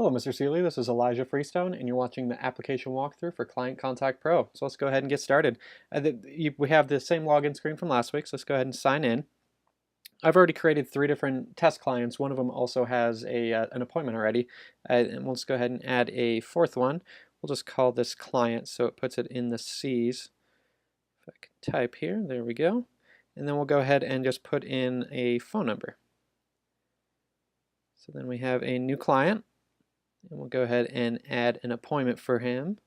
Hello, Mr. Seeley. This is Elijah Freestone, and you're watching the application walkthrough for Client Contact Pro. So let's go ahead and get started. We have the same login screen from last week, so let's go ahead and sign in. I've already created 3 different test clients. One of them also has an appointment already, and let's go ahead and add a 4th one. We'll just call this client so it puts it in the C's. If I can type here, there we go. And then we'll go ahead and just put in a phone number. So then we have a new client. And we'll go ahead and add an appointment for him.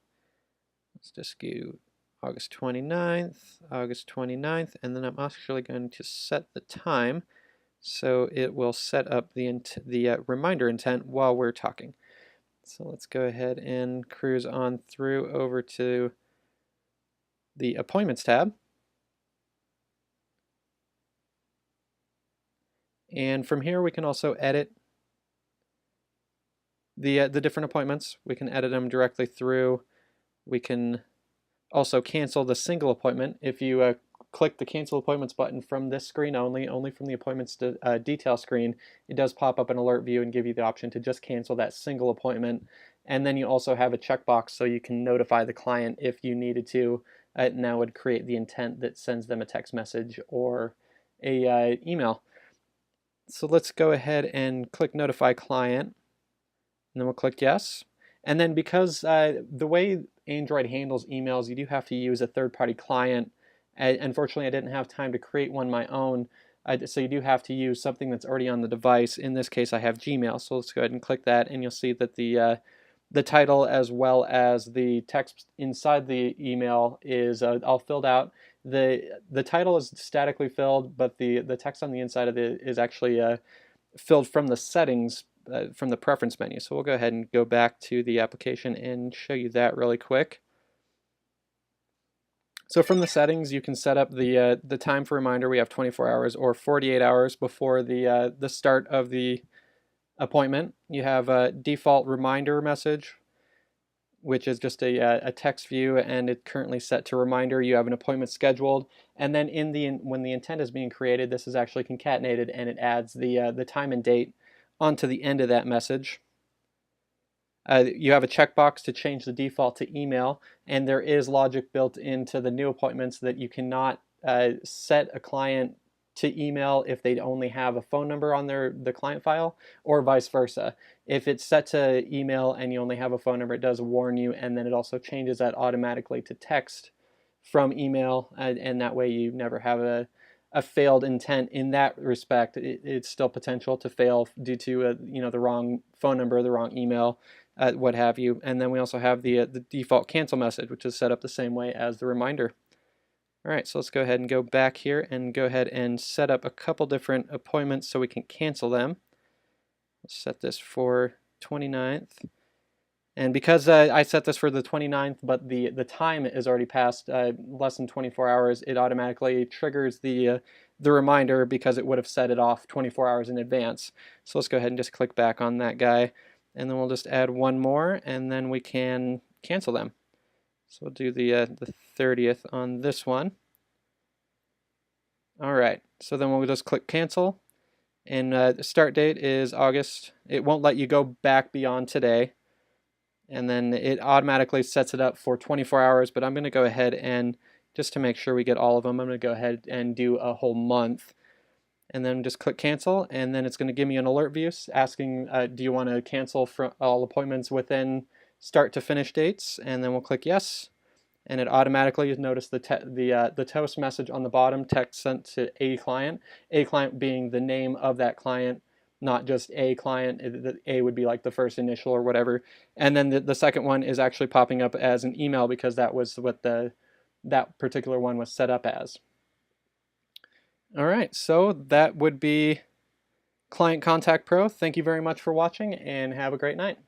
Let's just do August 29th, and then I'm actually going to set the time so it will set up the reminder intent while we're talking. So let's go ahead and cruise on through over to the Appointments tab. And from here we can also edit the different appointments. We can edit them directly through. We can also cancel the single appointment. If you click the cancel appointments button from this screen only from the appointments detail screen, it does pop up an alert view and give you the option to just cancel that single appointment. And then you also have a checkbox so you can notify the client if you needed to. Now would create the intent that sends them a text message or a email. So let's go ahead and click notify client. And then we'll click yes. And then because the way Android handles emails, you do have to use a third-party client. Unfortunately, I didn't have time to create one my own, so you do have to use something that's already on the device. In this case, I have Gmail, so let's go ahead and click that, and you'll see that the title as well as the text inside the email is all filled out. The title is statically filled, but the text on the inside of it is actually filled from the settings. From the preference menu. So we'll go ahead and go back to the application and show you that really quick. So from the settings, you can set up the time for reminder. We have 24 hours or 48 hours before the start of the appointment. You have a default reminder message, which is just a text view, and it's currently set to reminder. You have an appointment scheduled, and then when the intent is being created, this is actually concatenated, and it adds the time and date onto the end of that message. You have a checkbox to change the default to email, and there is logic built into the new appointments that you cannot set a client to email if they only have a phone number on the client file, or vice versa. If it's set to email and you only have a phone number, it does warn you, and then it also changes that automatically to text from email, and that way you never have a failed intent in that respect. It's still potential to fail due to the wrong phone number, the wrong email, what have you. And then we also have the default cancel message, which is set up the same way as the reminder. All right, so let's go ahead and go back here and go ahead and set up a couple different appointments so we can cancel them. Let's set this for 29th. And because I set this for the 29th, but the time is already past less than 24 hours, it automatically triggers the reminder because it would have set it off 24 hours in advance. So let's go ahead and just click back on that guy, and then we'll just add one more, and then we can cancel them. So we'll do the 30th on this one. All right, so then we'll just click cancel, and the start date is August. It won't let you go back beyond today. And then it automatically sets it up for 24 hours, but I'm going to go ahead and, just to make sure we get all of them, I'm going to go ahead and do a whole month. And then just click cancel, and then it's going to give me an alert view asking, do you want to cancel for all appointments within start to finish dates? And then we'll click yes, and it automatically, notice the toast message on the bottom, text sent to a client being the name of that client, not just a client. The A would be like the first initial or whatever. And then the second one is actually popping up as an email because that was what that particular one was set up as. All right, so that would be Client Contact Pro. Thank you very much for watching, and have a great night.